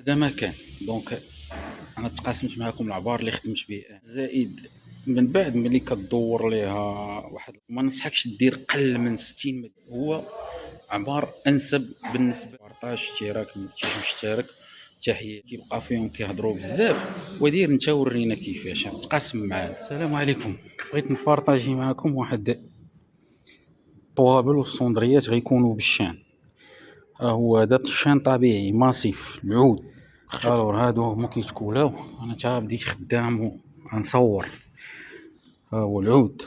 هذا ما كان دونك انا تقاسمت معكم العبار اللي خدمت به زائد من بعد ملي كدور ليها واحد ما نصحكش دير قل من 60 هو عبار انسب بالنسبه للبارطاج اشتراك ماشي مشترك تحيه كيبقى فيهم كيهضروا بزاف ودير انت ورينا كيفاش تقاسم معاه. السلام عليكم، بغيت نبارطاجي معكم واحد الطوابل والصندريات غيكونوا بالشان. ها هو هذا الشان طبيعي ماسيف العود. الور هادو هما كيتكولاو، انا تا بديت خدام وغنصور. ها هو العود،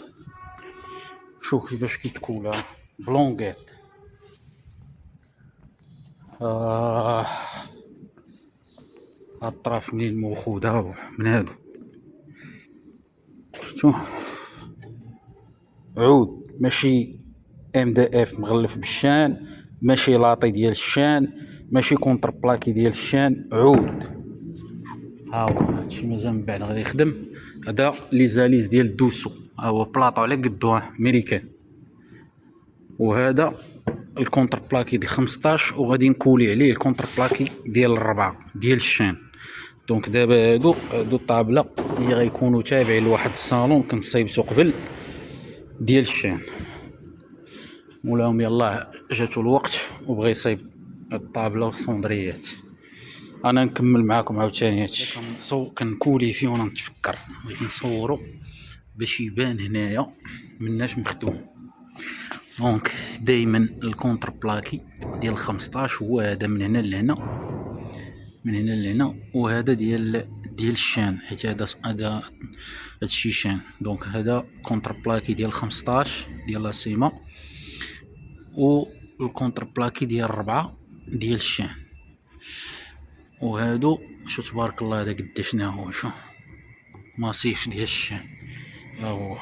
شوف كيفاش كيتكولا بلونغيت. هاد الطراف منين موخوده من هادو، شفتو عود ماشي ام دي اف مغلف بالشان، ماشي لاطي ديال الشان، ماشي كونتر بلاكي ديال الشان، عود. ها هو هادشي مازال من بعد غادي يخدم. هذا لي زاليز ديال الدوسو، ها هو بلاطو على قدو امريكان. وهذا الكونتر بلاكي ديال 15 وغادي نكولي عليه الكونتر بلاكي ديال 4 ديال الشان. دونك دابا هادو الطابله اللي غيكونوا تابعين لواحد الصالون كنت صايبتو قبل ديال الشان، مولاهم يلاه جاتو الوقت وبغى يصايب الطابله والصندريات. انا نكمل معاكم عاوتاني هادشي كنكولي فيه وانا نتفكر. بغيت نصورو باش يبان هنايا مناش مخدوم. دونك دائما الكونتر بلاكي ديال 15 هو هذا من هنا لهنا، من هنا لهنا، وهذا ديال الشان حيت هذا هادشي شان. دونك هذا كونتر بلاكي ديال 15 ديال لاسيما، والكونتر بلاكي ديال 4 ديال الشان. وهادو شو تبارك الله هذا قداش هو، شو ماسيف ديال الشان. ها هو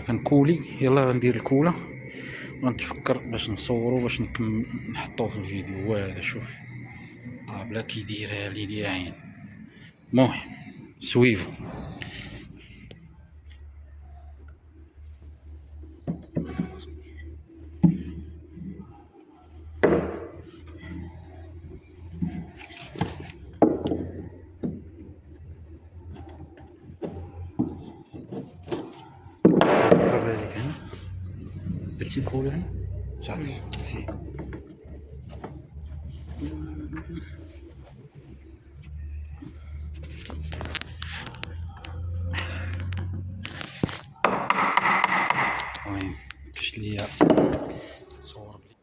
كنكولي، يلا غندير الكوله ونتفكر باش نصورو باش نحطوه في الفيديو. هو هذا شوف طابله كي دايرها لي عين. المهم سويفو. ضرب هذيك هنا، درتي الكوله هنا صافي سي. المهم كاش ليا صور بلي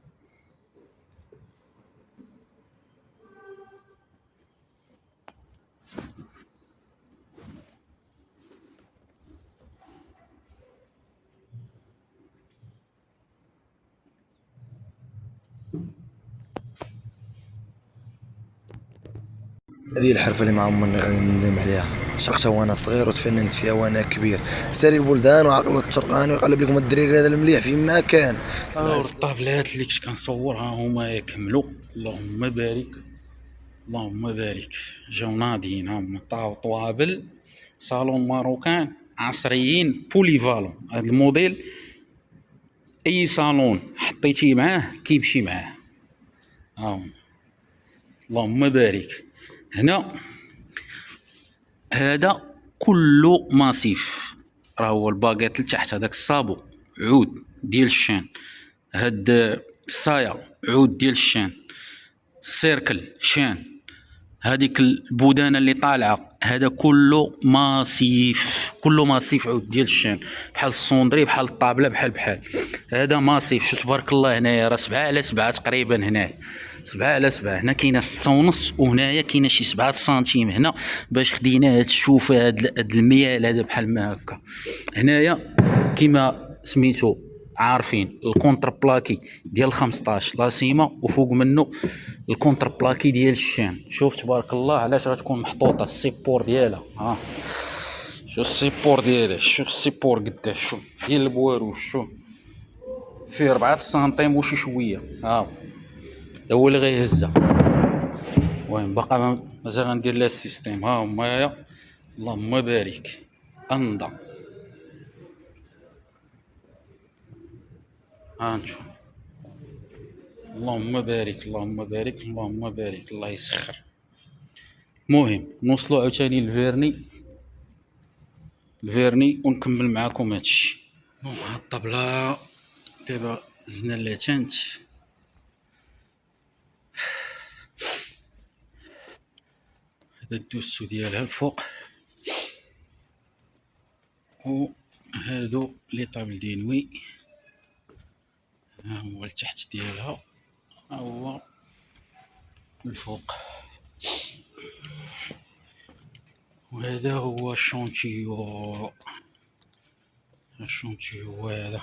هذه الحرفة اللي مع عمرني غادي ندم عليها. شقتها وانا صغير وتفننت فيها وانا كبير. ساري البلدان وعقلة الشرقاني ويقلب لكم الدريري هذا المليح في ما كان. الطابلات اللي كنت كنصورها هما يكملوا. اللهم بارك اللهم بارك. جاو ناضيين هما طوابل صالون ماروكان عصريين بوليفالون. هذا الموديل اي صالون حطيتيه معاه كيمشي معاه. اللهم بارك. هنا هذا كله ماسيف، راه هو الباكيت لتحت هذاك الصابو عود ديال الشان، هاد الصايا عود ديال الشان، السيركل شان، هذيك البودانه اللي طالعه هذا كله ماسيف، كله ماسيف عود ديال الشان، بحال الصوندري بحال الطابله بحال هذا ماسيف. شو تبارك الله هنايا راه 7 على 7 تقريبا، هنايا 7 على 7. هنا كاينه 6 ونص وهنايا كاينه شي 7 سنتيم هنا باش خدينا هاد الشوفه هاد الميال هذا بحال ما هكا. هنايا كيما سميتو عارفين الكونتر بلاكي ديال 15 لاسيما وفوق منه الكونتر بلاكي ديال الشان. شوف تبارك الله علاش غتكون محطوطه السيبور ديالها. شوف السيبور ديالها، شوف السيبور قداش، شوف ديال البواروش، شوف فيه 4 سنتيم وشي شويه. هو اللي غيهزها. المهم باقا مازال غندير لها السيستيم. ها هما اللهم بارك انضا. نشوف اللهم بارك اللهم بارك اللهم بارك، الله يسخر. المهم نوصلوا عاوتاني الفيرني ونكمل معاكم هادشي. هاد الطبلة دابا زدنا لاتانت، هذا الدوسو ديالها الفوق، و هادو لي طابل دينوي، ها هو التحت ديالها، ها هو الفوق، وهذا هو الشونتيو. هذا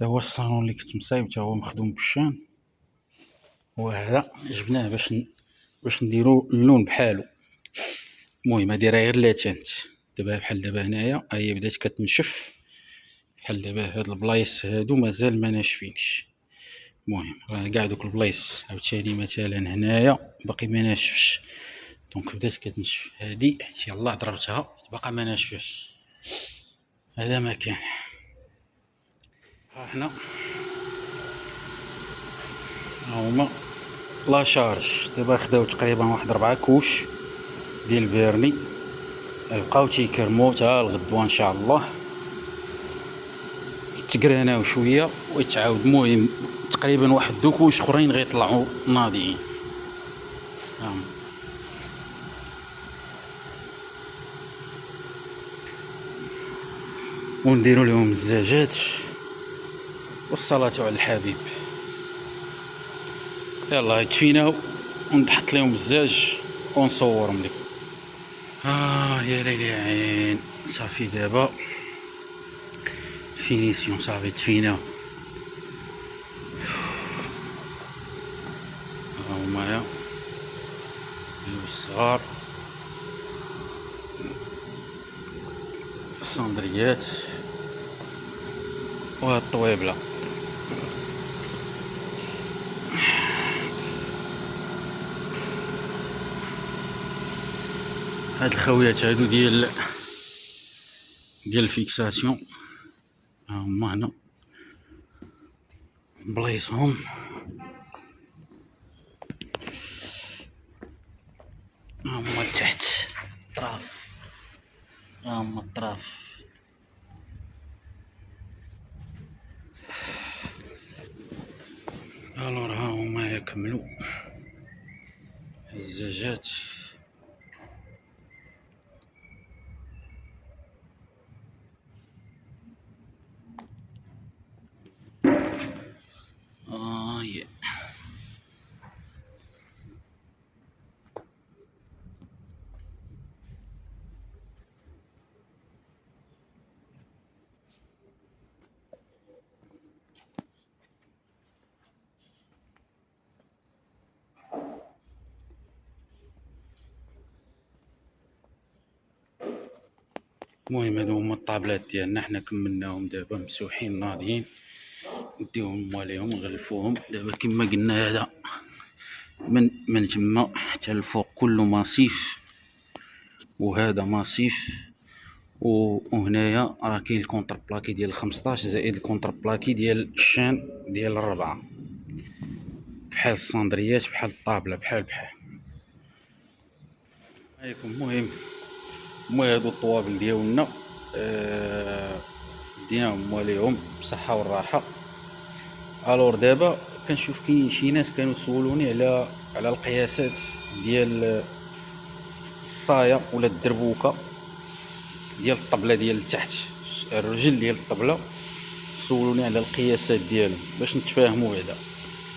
هو الصالون اللي كنت مصايب، تا هو مخدوم بالشان، وهذا جبناه باش نديرو اللون بحالو. المهم هادي راه غير لاتانت، دابا بحال دابا هنايا ها هي بدات كتنشف، بحال دابا هاد البلايص هادو مازال ما ناشفينش. المهم راه كاع دوك البلايص عاوتاني مثلا هنايا باقي ما ناشفش، دونك بدات كتنشف. هادي يلاه ضربتها باقا ما ناشفاش، هذا ما كان. ها حنا ها هما لا شارج، دابا خداو تقريبا واحد 4 كوش ديال الفيرني، بقاو تيكرمو تا الغدوه ان شاء الله، يتقراناو شويه ويتعاود. المهم تقريبا واحد 2 كوش اخرين غيطلعوا ناضيين. ونديرو لهم الزاجات والصلاة على الحبيب. يلا يكفينا ونحط لهم الزاج ونصورهم لكم. يا ليل يا عين، صافي دابا فينيسيون، صافي تفينا. هما الصغار، الصندريات وهاد الطويبله. هاد الخويات هادو ديال الفيكساسيون، هما هنا بلايصهم. هما لتحت طراف، هما الطراف. الور ها هما يكملوا الزجاج. المهم هادو هما الطابلات ديالنا، حنا كملناهم دابا مسوحين ناضيين، نديوهم مواليهم نغلفوهم. دابا كما قلنا هذا من تما حتى الفوق كله ماسيف، وهذا ماسيف، وهنايا راه كاين الكونتر بلاكي ديال 15 زائد الكونتر بلاكي ديال الشان ديال 4، بحال الصندريات بحال الطابله بحال عليكم. المهم هادو الطوابل ديالنا ديناهم مواليهم بصحه والراحه. الور دابا كنشوف كاين شي ناس كانوا سولوني على القياسات ديال الصايه ولا الدربوكه ديال الطبله ديال التحت، الرجل ديال الطبله، سولوني على القياسات ديالهم باش نتفاهموا. بعدا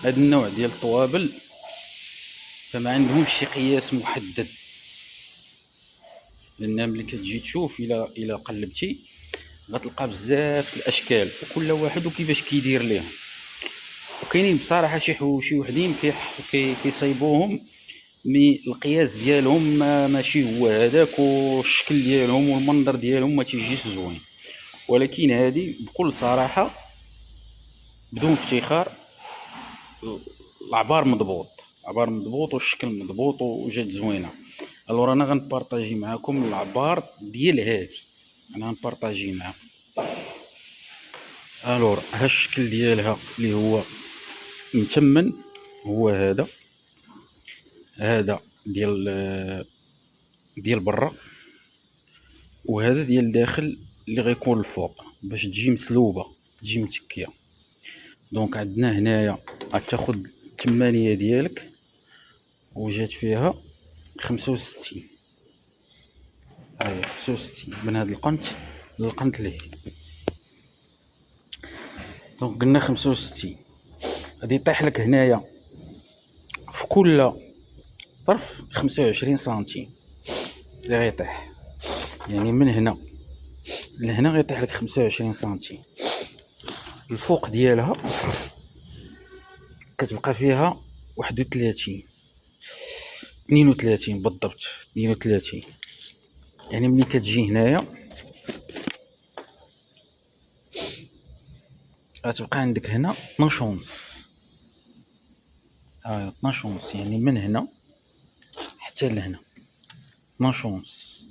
هاد النوع ديال الطوابل فما عندهمش شي قياس محدد، لان ملي كتجي تشوف الى قلبتي غتلقى بزاف الاشكال، وكل واحد وكيفاش كيدير ليهم. وكاينين بصراحه شي وحدين كيصايبوهم مي القياس ديالهم ماشي هو هذاك، والشكل ديالهم والمنظر ديالهم ما تيجيش زوين. ولكن هذه بكل صراحه بدون افتخار العبار مضبوط والشكل مضبوط وجات زوينه. الور انا غنبارطاجي معكم العبار ديال هذه، انا غنبارطاجي معكم. الور ها الشكل ديالها اللي هو متمن هو هذا ديال برا، وهذا ديال الداخل اللي غيكون الفوق باش تجي مسلوبه تجي متكيه. دونك عندنا هنايا غتاخد الثمانية ديالك وجات فيها 65. هاهي 65 من هاد القنت للقنت ليه. دونك قلنا 65 غادي يطيح لك هنايا في كل طرف 25 سنتيم اللي غيطيح، يعني من هنا لهنا غيطيح لك 25 سنتيم. الفوق ديالها كتبقى فيها 31 32 بالضبط 32. يعني ملي كتجي هنايا غتبقى عندك هنا 12 ونص. 12 ونص يعني من هنا حتى لهنا 12 ونص.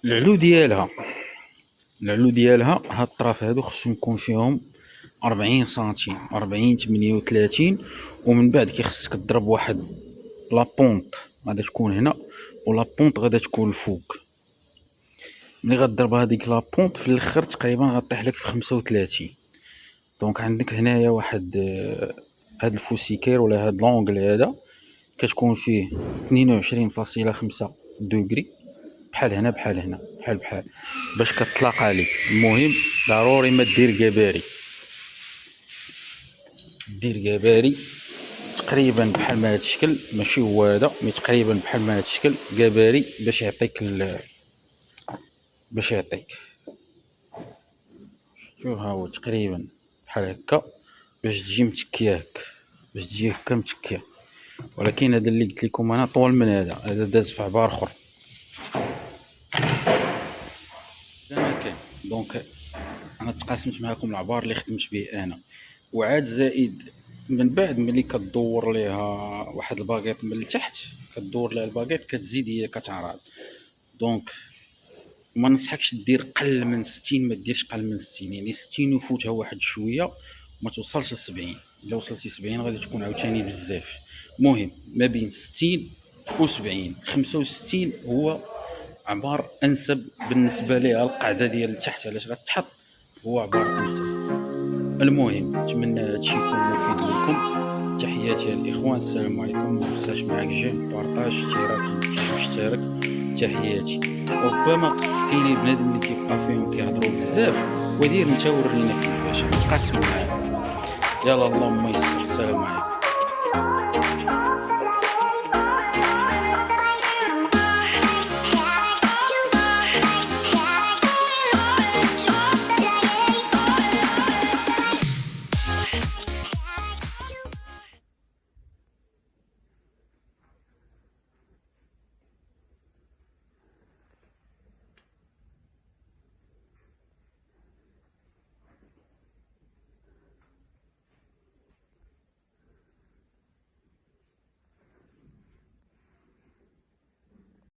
العلو ديالها هاد الطراف هادو خصهم يكون فيهم 40 سنتيم 40 38. ومن بعد كيخصك تضرب واحد لابونط غادا تكون هنا ولابونط غادا تكون الفوق. ملي غضرب هذيك لابونط في الاخر تقريبا غطيح لك في 35. دونك عندك هنايا واحد هاد الفوسيكير ولا هاد لونغل هذا كتكون فيه 22.5 دوغري بحال هنا بحال باش كتطلق عليك. المهم ضروري ما دير كباري تقريبا بحال ما هاد الشكل، ماشي هو هذا مي تقريبا بحال ما هاد الشكل كباري باش يعطيك شوف ها هو تقريبا بحال هكا باش تجي متكيه باش تجي هكا متكيه. ولكن هذا اللي قلت لكم انا طول من هذا داز في عبار اخر ما كان. دونك انا تقاسمت معكم العبار اللي خدمت به انا، وعاد زائد من بعد ملي كدور ليها واحد الباكيط من التحت كدور لها الباكيط كتزيد هي كتعرض. دونك ما نصحكش دير قل من 60، ما ديرش قل من 60، يعني 60 وفوتها واحد شويه ما توصلش ل 70. الا وصلتي 70 غادي تكون عاوتاني بزاف. المهم ما بين 60 و 70 65 هو عبار انسب بالنسبه ليها. القاعده ديال التحت علاش غتحط هو عبار انسب. المهم نتمنى هادشي يكون مفيد لكم. تحياتي للاخوان، السلام عليكم. ما تنساش معاك جيم بارطاج اشتراك تحياتي. ربما كاينين بنادم اللي كيبقى فيهم كيهضروا بزاف ودير انت ورينا كيفاش نتقاسموا معاك. يلا اللهم يسر. السلام عليكم.